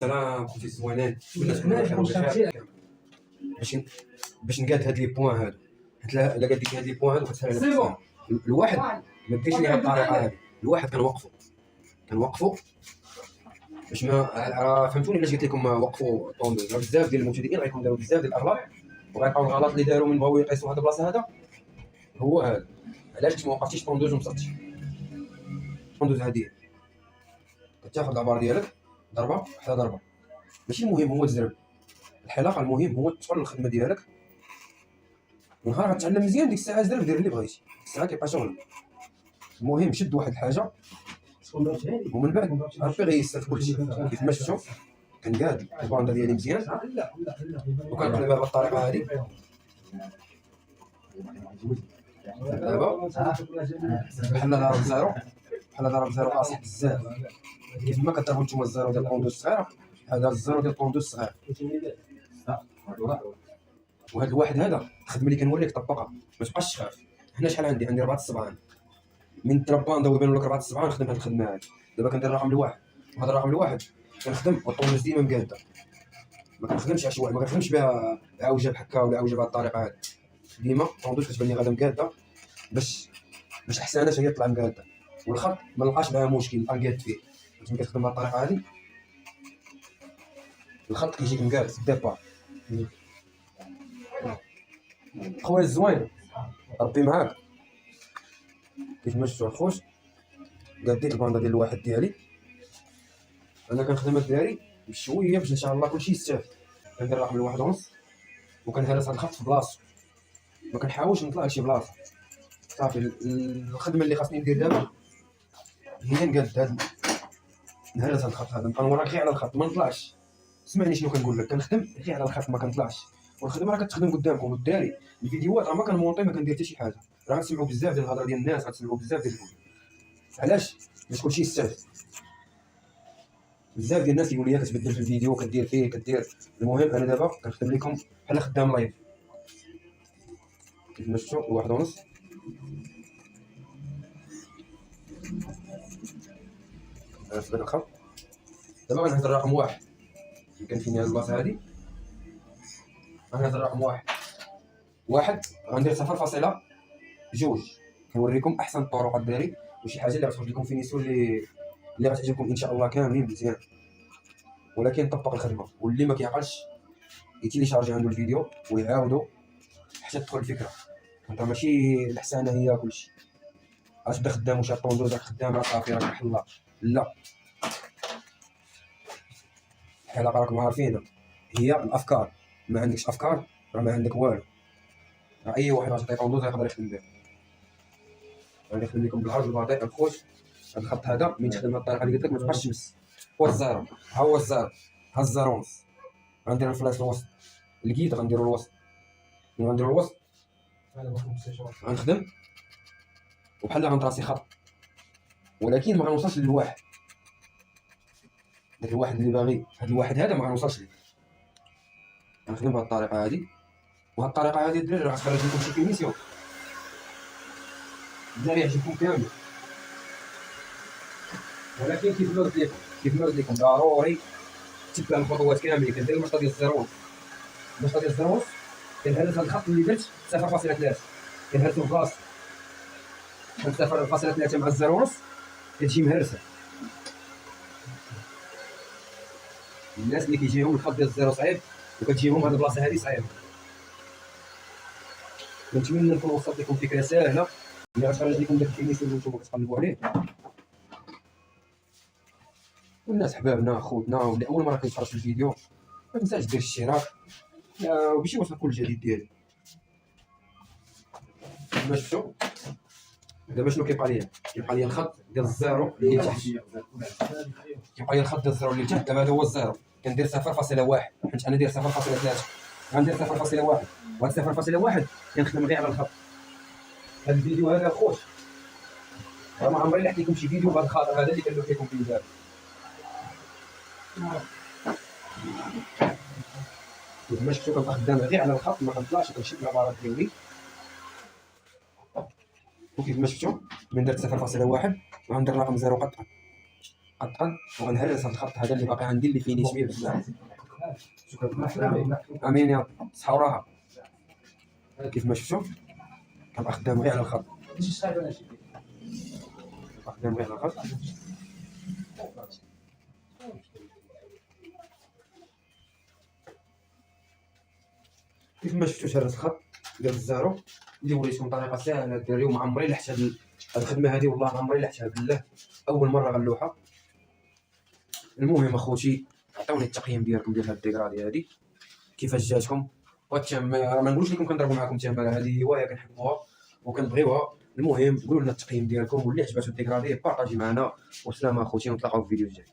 سلام خوتي الزوينين، كنا تكونوا بخير وبخير. باش نقاد هاد لي بوان هادو، حيت الا قاديتي هاد لي بوان هادو كتسهل عليك بزاف. الواحد ما ديرش ليها الطريقه هادي، الواحد كنوقفوا باش ما فهمتوني. علاش قلت لكم وقفوا الطوندوز؟ بزاف ديال المبتدئين غيكونوا داروا بزاف ديال الاغلاط، وغيلقاو الغلط اللي داروا من بغاو يقيسوا هاد البلاصه هذا هو هذا. علاش ما وقفتيش طوندوز ومسطتش؟ طوندوز هادي كتاخذ العبار ديالك ضربه حتى ضربه، ماشي المهم هو تزرب الحلاقه، المهم هو تدخل الخدمه ديالك. ونهار غتعلم مزيان ديك الساعه زرب دير اللي بغيتي، الساعه كيبقى شغل. المهم شد واحد الحاجه ومن بعد ربي غيسر كلشي. كيف ما شفتوا كنقاد الباندا ديالي مزيان وكنقلبها بالطريقه هذه. دابا بحال ضرب زيرو، بحال ضرب زيرو قاصح بزاف. كيف ما كتضربوا نتوما الزيرو ديال طوندوز صغيره، هذا الزيرو ديال طوندوز صغير. وهذا الواحد هذا الخدمه اللي كنوريك طبقها، ما تبقاش تخاف. حنا شحال عندي 4 الصبعان من ترباندا ويبانوا لك 4 الصبعان نخدم هذه الخدمه هذه. دابا كندير الرقم الواحد، وهذا الرقم الواحد كنخدم والطوندوز ديما مقاده، ما كنخدمش عشوائي، ما كنخدمش بها عوجه بحكا ولا عوجه بهذه الطريقه هذه. ديما الطوندوز كتبان لي غادا مقاده باش الحسانات هي تطلع مقاده، والخط ما نلقاش معاه مشكل نبقى مقاد فيه. فاش كتخدم بهذه الطريقه هذه الخط كيجيك مقاد في الديبار. خويا الزوين ربي معاك. كيف ما شفتوا الخوت قاديت الباندا ديال الواحد ديالي، انا كنخدم الداري بشويه باش ان شاء الله كلشي يستافد. كندير الرقم الواحد ونص وكنهرس هاد الخط في بلاصتو، ما كنحاولش نطلع لشي بلاصه. صافي الخدمه اللي خاصني ندير دابا هي نقاد هاد، نهرس هاد الخط هذا، نبقى نوراك غير على الخط ما نطلعش. اسمعني شنو كنقول لك، كنخدم غير على الخط ما كنطلعش. والخدمه راه كتخدم قدامكم، والداري الفيديوهات راه ما كنمونطي ما كندير حتى شي حاجه. راه غتسمعوا بزاف ديال الهضره ديال الناس، غتسمعوا بزاف ديال الكل. علاش؟ باش كلشي يستافد. بزاف ديال الناس يقول لي كتبدل في الفيديو كدير فيه كدير. المهم انا دابا كنخدم لكم بحال خدام لايف. كيف ما شفتوا الواحد ونص نثبت الخط. دابا غنهز الرقم واحد، يمكن فيني هاد البلاصه هادي غنهز الرقم واحد غندير 0.2. كنوريكم احسن الطرق الداري وشي حاجه اللي غتخرج لكم فينيسيون اللي غتعجبكم ان شاء الله كاملين مزيان. ولكن طبق الخدمه، واللي ما كيعقلش يتيليشارجي عنده الفيديو ويعاودو حتى تدخل الفكره. انت ماشي الحسانه هي كلشي، غتبدا خدام وشاد طوندوز راك خدام راه صافي راك بحال لا. الحلقه راكم عارفينها هي الافكار. ما عندكش افكار راه ما عندك والو. راه اي واحد غتعطي طوندوز يقدر يخدم به. غادي نخدم لكم بالعرض والبطيء الخوت. هذا الخط هذا من تخدم الطريقه اللي قلت لك ما تبقاش تمس. هو الزيرو، ها هو الزيرو، ها الزيرو ونص. غندير الفلاش الوسط، الكيد غنديرو الوسط، غنديرو الوسط غنخدم وبحال غنطراسي خط، ولكن ما غنوصلش للواحد. داك الواحد اللي باغي هاد الواحد هذا ما غنوصلش ليه. غنخدم بهاد الطريقه هادي، وهاد الطريقه هادي الدراري راه غتخرج لكم شي فينيسيون الدراري يعجبكم كامل. ولكن كيف ما قلت لكم ضروري تتبع الخطوات كاملين. كندير المشطه ديال الزيرو، المشطه ديال الزيرو كنهرس هاد الخط اللي درت 0.3، كنهرسو في بلاصتو 0.3 مع الزيرو ونص كتجي مهرسه. الناس اللي كيجيهم الخط ديال الزيرو صعيب وكتجيهم هاد البلاصه هادي صعيبه. كنتمنى نكون وصلت لكم فكره ساهله اللي غتخرج لكم داك الفينيسيون اللي نتوما كتقلبوا عليه. والناس حبابنا خوتنا واللي اول مره كيتفرج في الفيديو ما تنساش دير الاشتراك باش يوصلك كل جديد ديالي. كما شفتوا دابا شنو كيبقى ليا الخط ديال الزيرو اللي تحت. كيبقى ليا الخط ديال الزيرو اللي تحت. دابا هذا هو الزيرو كندير 0.1 حيت انا داير 0.3. غندير 0.1 وهاد 0.1 كنخدم غير على الخط. هاد الفيديو هذا خوت راه ما عمري لحت لكم شي فيديو بهذا الخاطر هذا اللي كندير لكم فيه دابا. كيف ما شفتوا كنبقى خدام غير على الخط ما كنطلعش كنشد العبارات ديالي. وكيف ما شفتوا من درت 0.1 غندير رقم 0 قطعا غنقطع وغنهرس هاد الخط هذا اللي باقي عندي اللي فينيش بيه بزاف. امين يا صحة وراحة. كيف ما شفتوا كنبقى خدام غير على الخط، خدام غير على الخط. كيف ما شفتوا هذا الخط ديال الزارو اللي وريتكم طريقه سهله الدراري، وما عمري لحت هاد الخدمه هذه، والله ما عمري لحتها بالله، اول مره غنلوحها. المهم اخوتي عطوني التقييم ديالكم ديال هاد الديكرادي هادي كيفاش جاتكم. ما نقولوش لكم كنضربوا معكم التماره، هذه هوايه كنحبوها وكنبغيوها. المهم قولوا لنا التقييم ديالكم واللي عجباتو الديكرادي بارطاجي معنا. والسلام اخوتي، ونتلاقاو في فيديو جاي.